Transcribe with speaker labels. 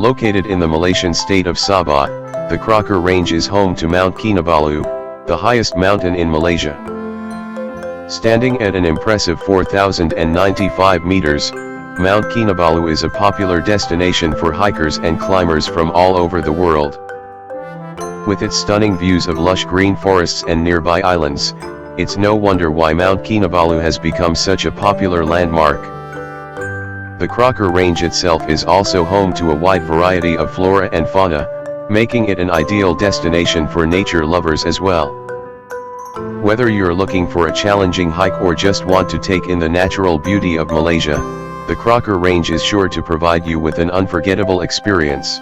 Speaker 1: Located in the Malaysian state of Sabah, the Crocker Range is home to Mount Kinabalu, the highest mountain in Malaysia. Standing at an impressive 4,095 meters, Mount Kinabalu is a popular destination for hikers and climbers from all over the world. With its stunning views of lush green forests and nearby islands, it's no wonder why Mount Kinabalu has become such a popular landmark. The Crocker Range itself is also home to a wide variety of flora and fauna, making it an ideal destination for nature lovers as well. Whether you're looking for a challenging hike or just want to take in the natural beauty of Malaysia, the Crocker Range is sure to provide you with an unforgettable experience.